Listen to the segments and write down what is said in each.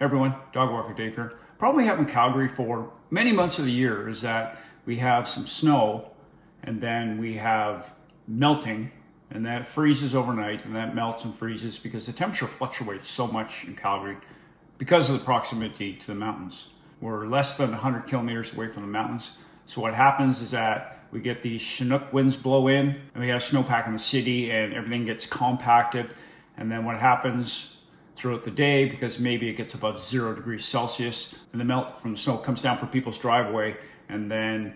everyone, Dog Walker Dave here. Problem we have in Calgary for many months of the year is that we have some snow and then we have melting, and that freezes overnight and that melts and freezes because the temperature fluctuates so much in Calgary because of the proximity to the mountains. We're less than 100 kilometers away from the mountains. So what happens is that we get these Chinook winds blow in and we have snowpack in the city and everything gets compacted. And then what happens throughout the day, because maybe it gets above 0 degrees Celsius and the melt from the snow comes down from people's driveway, and then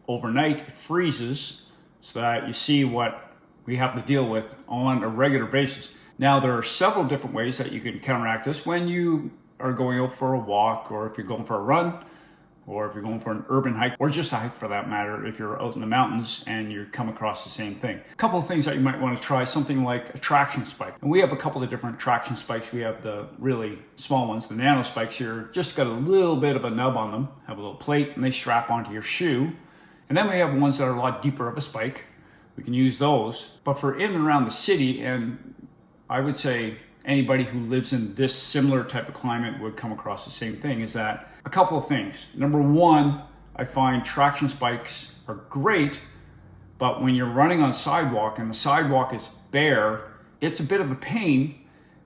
overnight it freezes so that you see what we have to deal with on a regular basis. Now there are several different ways that you can counteract this when you are going out for a walk, or if you're going for a run, or if you're going for an urban hike, or just a hike for that matter, if you're out in the mountains and you come across the same thing. A couple of things that you might want to try, something like a traction spike. And we have a couple of different traction spikes. We have the really small ones, the nano spikes here, just got a little bit of a nub on them, have a little plate, and they strap onto your shoe. And then we have ones that are a lot deeper of a spike. We can use those. But for in and around the city, and I would say anybody who lives in this similar type of climate would come across the same thing, is that a couple of things. Number one, I find traction spikes are great, but when you're running on sidewalk and the sidewalk is bare, it's a bit of a pain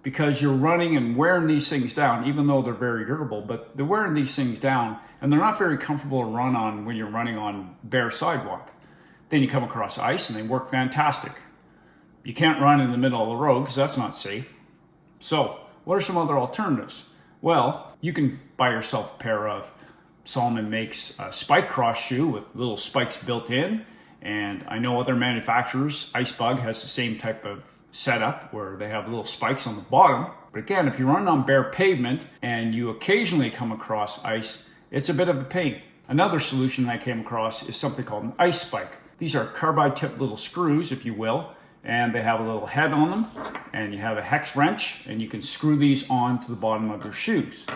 because you're running and wearing these things down, even though they're very durable, but they're wearing these things down and they're not very comfortable to run on when you're running on bare sidewalk. Then you come across ice and they work fantastic. You can't run in the middle of the road because that's not safe. So what are some other alternatives? Well, you can buy yourself a pair of Salomon makes a spike cross shoe with little spikes built in. And I know other manufacturers, Icebug has the same type of setup where they have little spikes on the bottom. But again, if you run on bare pavement and you occasionally come across ice, it's a bit of a pain. Another solution I came across is something called an ice spike. These are carbide tipped little screws, if you will, and they have a little head on them, and you have a hex wrench, and you can screw these on to the bottom of your shoes.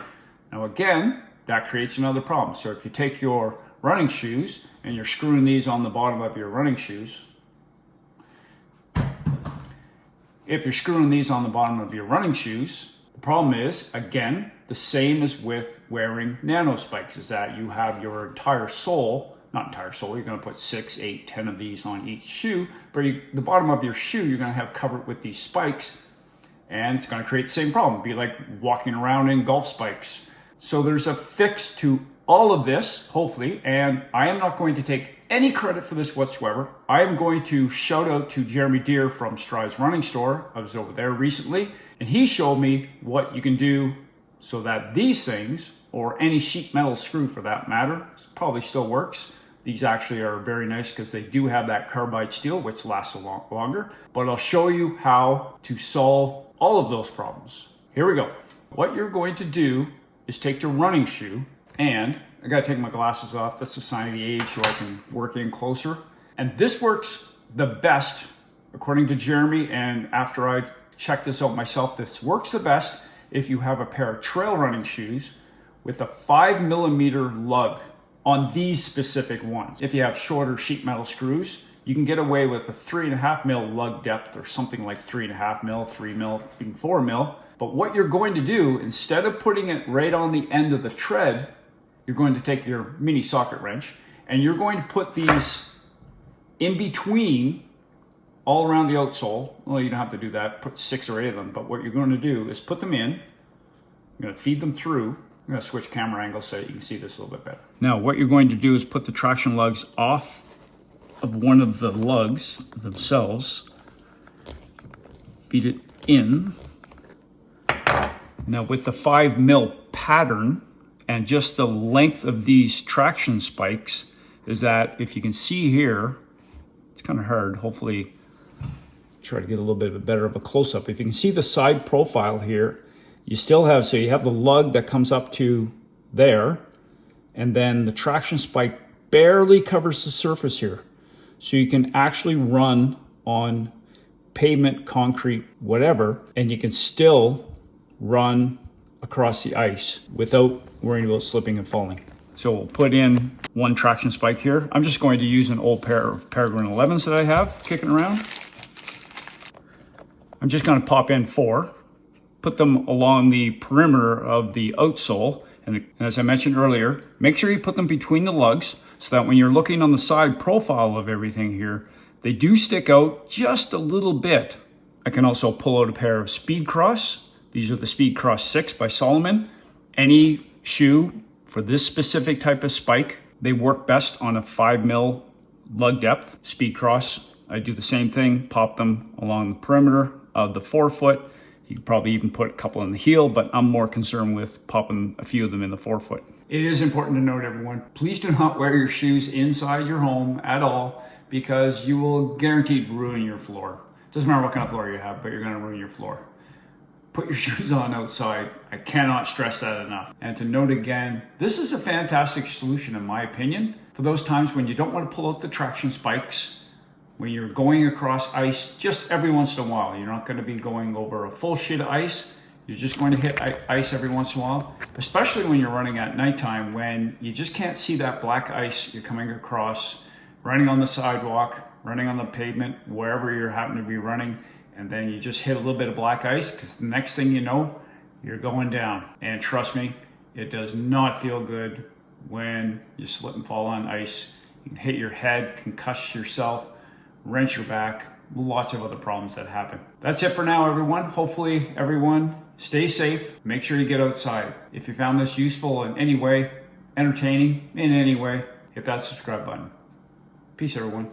Now again, that creates another problem. So if you take your running shoes and you're screwing these on the bottom of your running shoes, if you're screwing these on the bottom of your running shoes, the problem is, again, the same as with wearing nano spikes, is that you have your entire sole, not entire sole, you're going to put 6, 8, 10 of these on each shoe, but the bottom of your shoe you're going to have covered with these spikes, and it's going to create the same problem. It'd be like walking around in golf spikes. So there's a fix to all of this, hopefully, and I am not going to take any credit for this whatsoever. I am going to shout out to Jeremy Deere from Stride's Running Store. I was over there recently, and he showed me what you can do so that these things, or any sheet metal screw for that matter, probably still works. These actually are very nice because they do have that carbide steel, which lasts a lot longer. But I'll show you how to solve all of those problems. Here we go. What you're going to do is take your running shoe, and I gotta take my glasses off. That's a sign of the age so I can work in closer. And this works the best, according to Jeremy, and after I've checked this out myself, this works the best if you have a pair of trail running shoes with a 5mm lug on these specific ones. If you have shorter sheet metal screws, you can get away with a 3.5mm lug depth, or something like 3.5mm, 3mm, even 4mm. But what you're going to do, instead of putting it right on the end of the tread, you're going to take your mini socket wrench and you're going to put these in between, all around the outsole. Well, you don't have to do that, put 6 or 8 of them, but what you're going to do is put them in. You're going to feed them through. I'm going to switch camera angles so you can see this a little bit better. Now, what you're going to do is put the traction lugs off of one of the lugs themselves, feed it in. Now, with the 5mm pattern and just the length of these traction spikes, is that if you can see here, it's kind of hard, hopefully try to get a little bit better of a close-up. If you can see the side profile here, you still have, so you have the lug that comes up to there, and then the traction spike barely covers the surface here. So you can actually run on pavement, concrete, whatever, and you can still run across the ice without worrying about slipping and falling. So we'll put in one traction spike here. I'm just going to use an old pair of Peregrine 11s that I have kicking around. I'm just going to pop in 4. put them along the perimeter of the outsole. And as I mentioned earlier, make sure you put them between the lugs so that when you're looking on the side profile of everything here, they do stick out just a little bit. I can also pull out a pair of Speed Cross. These are the Speed Cross 6 by Solomon. Any shoe for this specific type of spike, they work best on a 5mm lug depth. Speed Cross, I do the same thing, pop them along the perimeter of the forefoot. You could probably even put a couple in the heel, but I'm more concerned with popping a few of them in the forefoot. It is important to note, everyone, please do not wear your shoes inside your home at all, because you will guaranteed ruin your floor. Doesn't matter what kind of floor you have, but you're gonna ruin your floor. Put your shoes on outside. I cannot stress that enough. And to note again, this is a fantastic solution in my opinion, for those times when you don't want to pull out the traction spikes, when you're going across ice just every once in a while. You're not going to be going over a full sheet of ice. You're just going to hit ice every once in a while, especially when you're running at nighttime when you just can't see that black ice you're coming across, running on the sidewalk, running on the pavement, wherever you happen to be running, and then you just hit a little bit of black ice because the next thing you know, you're going down. And trust me, it does not feel good when you slip and fall on ice. You can hit your head, concuss yourself, wrench your back, lots of other problems that happen. That's it for now, everyone. Hopefully everyone stay safe. Make sure you get outside. If you found this useful in any way, entertaining in any way, hit that subscribe button. Peace, everyone.